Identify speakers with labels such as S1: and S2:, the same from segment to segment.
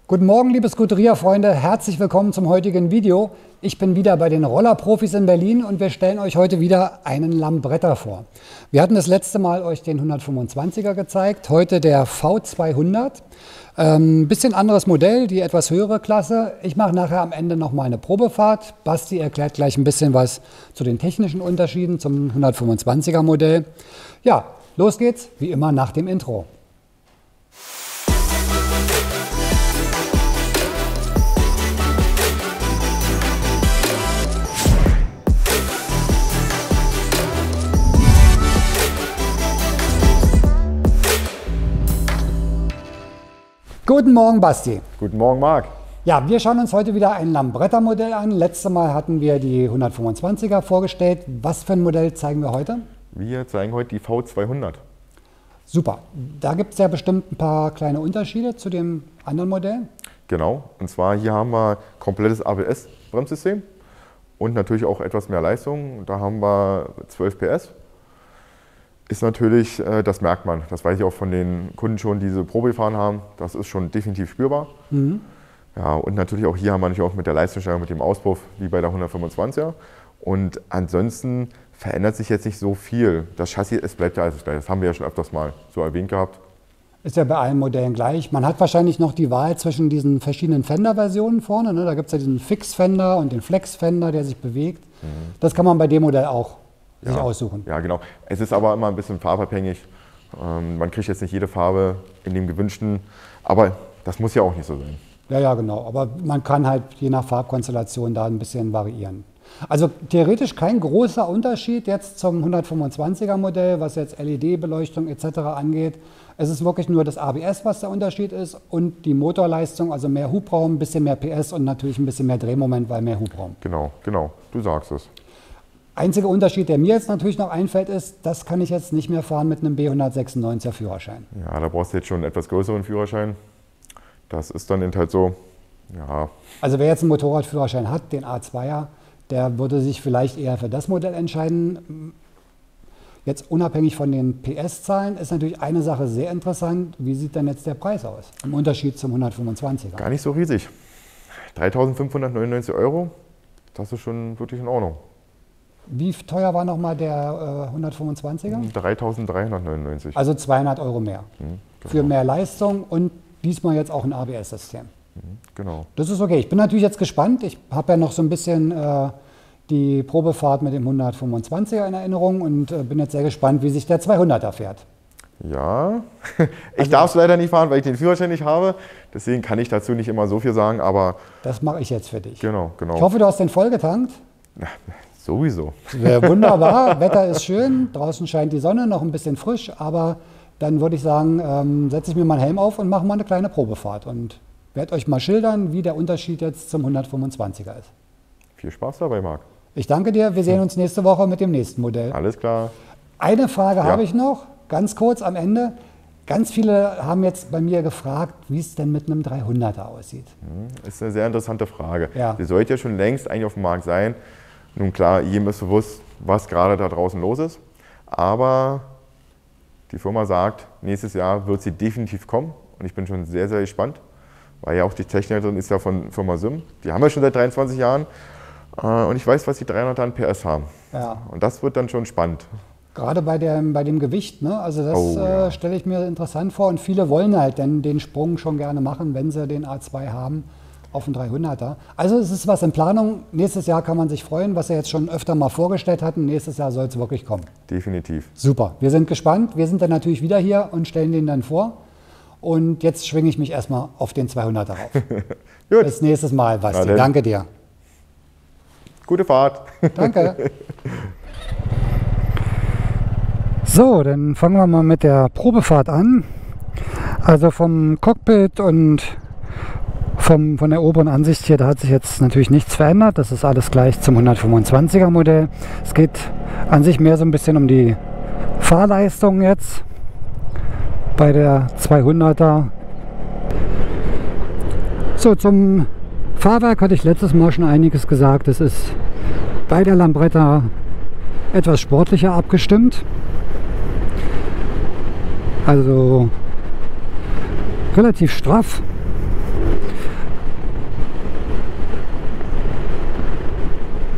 S1: Guten Morgen, liebe Scuderia-Freunde, herzlich willkommen zum heutigen Video. Ich bin wieder bei den Rollerprofis in Berlin und wir stellen euch heute wieder einen Lambretta vor. Wir hatten das letzte Mal euch den 125er gezeigt, heute der V200. Bisschen anderes Modell, die etwas höhere Klasse. Ich mache nachher am Ende noch mal eine Probefahrt. Basti erklärt gleich ein bisschen was zu den technischen Unterschieden zum 125er Modell. Ja, los geht's, wie immer nach dem Intro. Guten Morgen, Basti.
S2: Guten Morgen, Marc.
S1: Ja, wir schauen uns heute wieder ein Lambretta-Modell an. Letztes Mal hatten wir die 125er vorgestellt. Was für ein Modell zeigen wir heute?
S2: Wir zeigen heute die V200.
S1: Super. Da gibt es ja bestimmt ein paar kleine Unterschiede zu dem anderen Modell.
S2: Genau. Und zwar hier haben wir komplettes ABS-Bremssystem und natürlich auch etwas mehr Leistung. Da haben wir 12 PS. Ist natürlich, das merkt man, das weiß ich auch von den Kunden schon, die diese Probe gefahren haben, das ist schon definitiv spürbar. Mhm. Ja, und natürlich auch hier haben wir natürlich auch mit der Leistungssteigerung, mit dem Auspuff, wie bei der 125er. Und ansonsten verändert sich jetzt nicht so viel. Das Chassis, es bleibt ja alles gleich, das haben wir ja schon öfters mal so erwähnt gehabt.
S1: Ist ja bei allen Modellen gleich. Man hat wahrscheinlich noch die Wahl zwischen diesen verschiedenen Fender-Versionen vorne. Ne? Da gibt es ja diesen Fix-Fender und den Flex-Fender, der sich bewegt. Mhm. Das kann man bei dem Modell auch sich aussuchen.
S2: Ja, genau. Es ist aber immer ein bisschen farbabhängig. Man kriegt jetzt nicht jede Farbe in dem gewünschten, aber das muss ja auch nicht so sein.
S1: Ja, ja, genau. Aber man kann halt je nach Farbkonstellation da ein bisschen variieren. Also theoretisch kein großer Unterschied jetzt zum 125er Modell, was jetzt LED-Beleuchtung etc. angeht. Es ist wirklich nur das ABS, was der Unterschied ist, und die Motorleistung, also mehr Hubraum, ein bisschen mehr PS und natürlich ein bisschen mehr Drehmoment, weil mehr Hubraum.
S2: Genau, genau. Du sagst es.
S1: Einziger Unterschied, der mir jetzt natürlich noch einfällt, ist, das kann ich jetzt nicht mehr fahren mit einem B196er Führerschein.
S2: Ja, da brauchst du jetzt schon einen etwas größeren Führerschein. Das ist dann eben halt so, ja. Also
S1: wer jetzt einen Motorradführerschein hat, den A2er, der würde sich vielleicht eher für das Modell entscheiden. Jetzt unabhängig von den PS-Zahlen ist natürlich eine Sache sehr interessant. Wie sieht denn jetzt der Preis aus im Unterschied zum 125er?
S2: Gar nicht so riesig. 3.599 €, das ist schon wirklich in Ordnung.
S1: Wie teuer war nochmal der 125er?
S2: 3.399.
S1: Also 200 € mehr. Genau. Für mehr Leistung und diesmal jetzt auch ein ABS-System.
S2: Genau.
S1: Das ist okay. Ich bin natürlich jetzt gespannt. Ich habe ja noch so ein bisschen die Probefahrt mit dem 125er in Erinnerung und bin jetzt sehr gespannt, wie sich der 200er fährt.
S2: Ja, ich darf es leider nicht fahren, weil ich den Führerschein nicht habe. Deswegen kann ich dazu nicht immer so viel sagen, aber...
S1: Das mache ich jetzt für dich.
S2: Genau, genau.
S1: Ich hoffe, du hast den voll getankt.
S2: Ja, sowieso.
S1: Wäre wunderbar, Wetter ist schön, draußen scheint die Sonne, noch ein bisschen frisch, aber dann würde ich sagen, setze ich mir mal einen Helm auf und mache mal eine kleine Probefahrt und werde euch mal schildern, wie der Unterschied jetzt zum 125er ist.
S2: Viel Spaß dabei, Marc.
S1: Ich danke dir, wir sehen uns nächste Woche mit dem nächsten Modell.
S2: Alles klar.
S1: Eine Frage habe ich noch, ganz kurz am Ende. Ganz viele haben jetzt bei mir gefragt, wie es denn mit einem 300er aussieht.
S2: Das ist eine sehr interessante Frage.
S1: Ja.
S2: Die sollte ja schon längst eigentlich auf dem Markt sein. Nun klar, jedem ist bewusst, was gerade da draußen los ist. Aber die Firma sagt, nächstes Jahr wird sie definitiv kommen. Und ich bin schon sehr, sehr gespannt, weil ja auch die Technikerin ist ja von Firma Sim. Die haben wir schon seit 23 Jahren. Und ich weiß, was die 300 an PS haben.
S1: Ja.
S2: Und das wird dann schon spannend.
S1: Gerade bei dem Gewicht, ne? Also das stelle ich mir interessant vor. Und viele wollen halt denn den Sprung schon gerne machen, wenn sie den A2 haben, auf den 300er. Also es ist was in Planung. Nächstes Jahr kann man sich freuen, was wir jetzt schon öfter mal vorgestellt hatten. Nächstes Jahr soll es wirklich kommen.
S2: Definitiv.
S1: Super, wir sind gespannt. Wir sind dann natürlich wieder hier und stellen den dann vor. Und jetzt schwinge ich mich erstmal auf den 200er rauf.
S2: Gut.
S1: Bis nächstes Mal, Basti. Danke dir.
S2: Gute Fahrt.
S1: Danke. So, dann fangen wir mal mit der Probefahrt an. Also vom Cockpit und von der oberen Ansicht hier, da hat sich jetzt natürlich nichts verändert. Das ist alles gleich zum 125er Modell. Es geht an sich mehr so ein bisschen um die Fahrleistung jetzt bei der 200er. So, zum Fahrwerk hatte ich letztes Mal schon einiges gesagt. Es ist bei der Lambretta etwas sportlicher abgestimmt. Also relativ straff.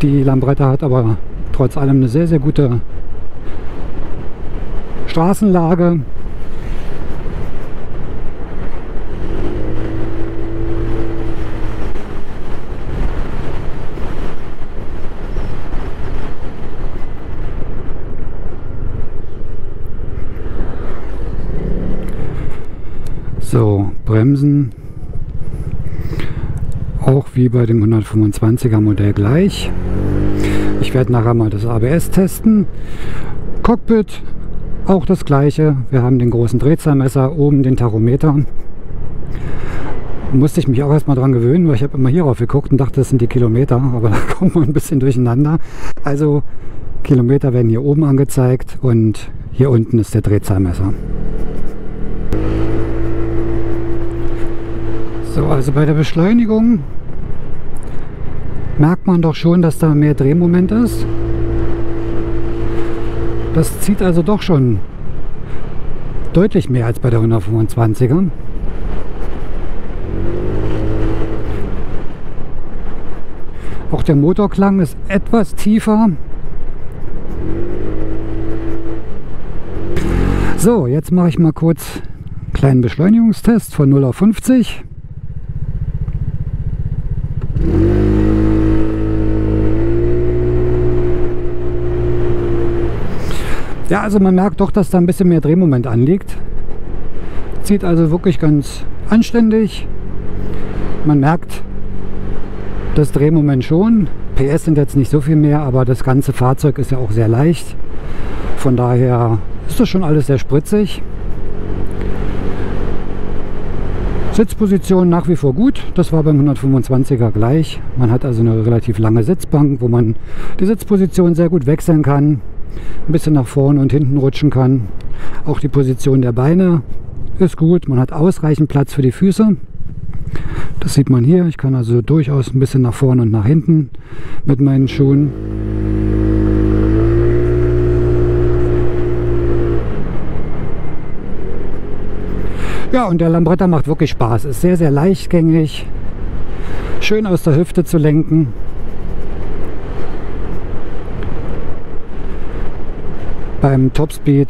S1: Die Lambretta hat aber trotz allem eine sehr, sehr gute Straßenlage. So, Bremsen auch wie bei dem 125er Modell gleich. Ich werde nachher mal das ABS testen. Cockpit auch das gleiche. Wir haben den großen Drehzahlmesser, oben den Tachometer. Musste ich mich auch erstmal dran gewöhnen, weil ich habe immer hierauf geguckt und dachte, das sind die Kilometer, aber da kommt man ein bisschen durcheinander. Also Kilometer werden hier oben angezeigt und hier unten ist der Drehzahlmesser. So, also bei der Beschleunigung merkt man doch schon, dass da mehr Drehmoment ist. Das zieht also doch schon deutlich mehr als bei der 125er. Auch der Motorklang ist etwas tiefer. So, jetzt mache ich mal kurz einen kleinen Beschleunigungstest von 0 auf 50. Ja, also man merkt doch, dass da ein bisschen mehr Drehmoment anliegt. Zieht also wirklich ganz anständig. Man merkt das Drehmoment schon. PS sind jetzt nicht so viel mehr, aber das ganze Fahrzeug ist ja auch sehr leicht. Von daher ist das schon alles sehr spritzig. Sitzposition nach wie vor gut. Das war beim 125er gleich. Man hat also eine relativ lange Sitzbank, wo man die Sitzposition sehr gut wechseln kann. Ein bisschen nach vorne und hinten rutschen kann. Auch die Position der Beine ist gut. Man hat ausreichend Platz für die Füße. Das sieht man hier. Ich kann also durchaus ein bisschen nach vorne und nach hinten mit meinen Schuhen. Ja, und der Lambretta macht wirklich Spaß. Ist sehr, sehr leichtgängig. Schön aus der Hüfte zu lenken. Beim Topspeed,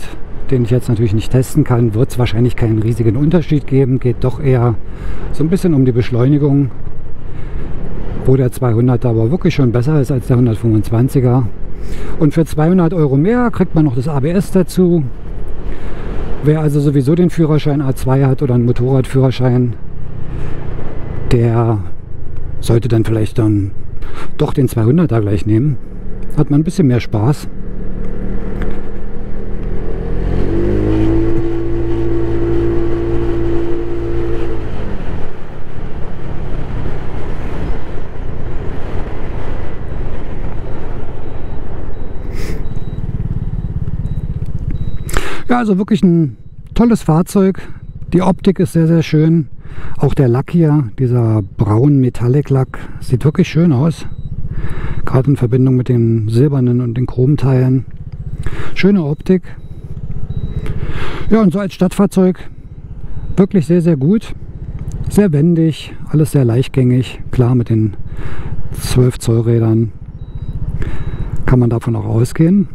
S1: den ich jetzt natürlich nicht testen kann, wird es wahrscheinlich keinen riesigen Unterschied geben. Geht doch eher so ein bisschen um die Beschleunigung, wo der 200er aber wirklich schon besser ist als der 125er. Und für 200 Euro mehr kriegt man noch das ABS dazu. Wer also sowieso den Führerschein A2 hat oder einen Motorradführerschein, der sollte dann vielleicht dann doch den 200er gleich nehmen. Hat man ein bisschen mehr Spaß. Ja, also wirklich ein tolles Fahrzeug. Die Optik ist sehr, sehr schön. Auch der Lack hier, dieser braun Metallic-Lack, sieht wirklich schön aus. Gerade in Verbindung mit den silbernen und den Chromteilen. Schöne Optik. Ja, und so als Stadtfahrzeug wirklich sehr, sehr gut. Sehr wendig, alles sehr leichtgängig. Klar, mit den 12 Zoll Rädern kann man davon auch ausgehen.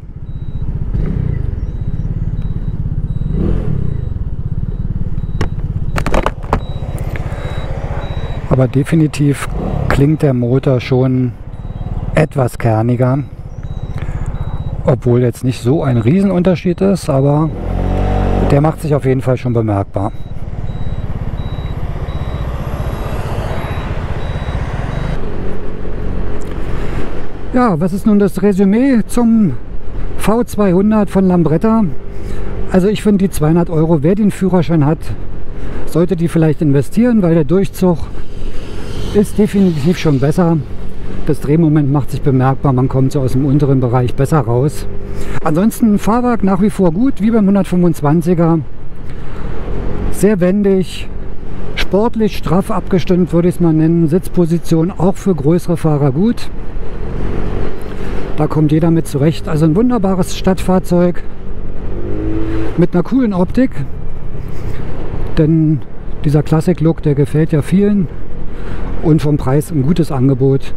S1: Aber definitiv klingt der Motor schon etwas kerniger, obwohl jetzt nicht so ein Riesenunterschied ist, aber der macht sich auf jeden Fall schon bemerkbar. Ja, was ist nun das Resümee zum V200 von Lambretta? Also ich finde die 200 Euro, wer den Führerschein hat, sollte die vielleicht investieren, weil der Durchzug ist definitiv schon besser. Das Drehmoment macht sich bemerkbar, man kommt so aus dem unteren Bereich besser raus. Ansonsten Fahrwerk nach wie vor gut, wie beim 125er. Sehr wendig, sportlich straff abgestimmt, würde ich es mal nennen. Sitzposition auch für größere Fahrer gut. Da kommt jeder mit zurecht. Also ein wunderbares Stadtfahrzeug mit einer coolen Optik. Denn dieser Classic-Look, der gefällt ja vielen. Und vom Preis ein gutes Angebot.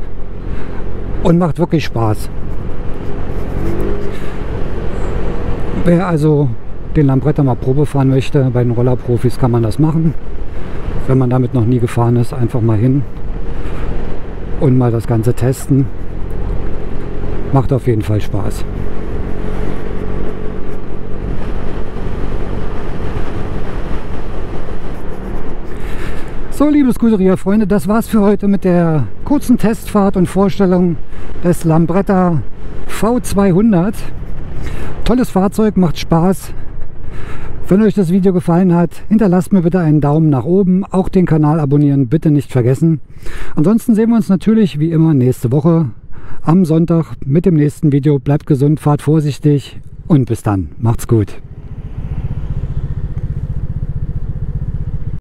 S1: und macht wirklich Spaß. Wer also den Lambretta mal Probe fahren möchte, bei den Rollerprofis kann man das machen. Wenn man damit noch nie gefahren ist, einfach mal hin und mal das Ganze testen. Macht auf jeden Fall Spaß. So, liebe Scuderia-Freunde, das war's für heute mit der kurzen Testfahrt und Vorstellung des Lambretta V200. Tolles Fahrzeug, macht Spaß. Wenn euch das Video gefallen hat, hinterlasst mir bitte einen Daumen nach oben. Auch den Kanal abonnieren bitte nicht vergessen. Ansonsten sehen wir uns natürlich wie immer nächste Woche am Sonntag mit dem nächsten Video. Bleibt gesund, fahrt vorsichtig und bis dann. Macht's gut.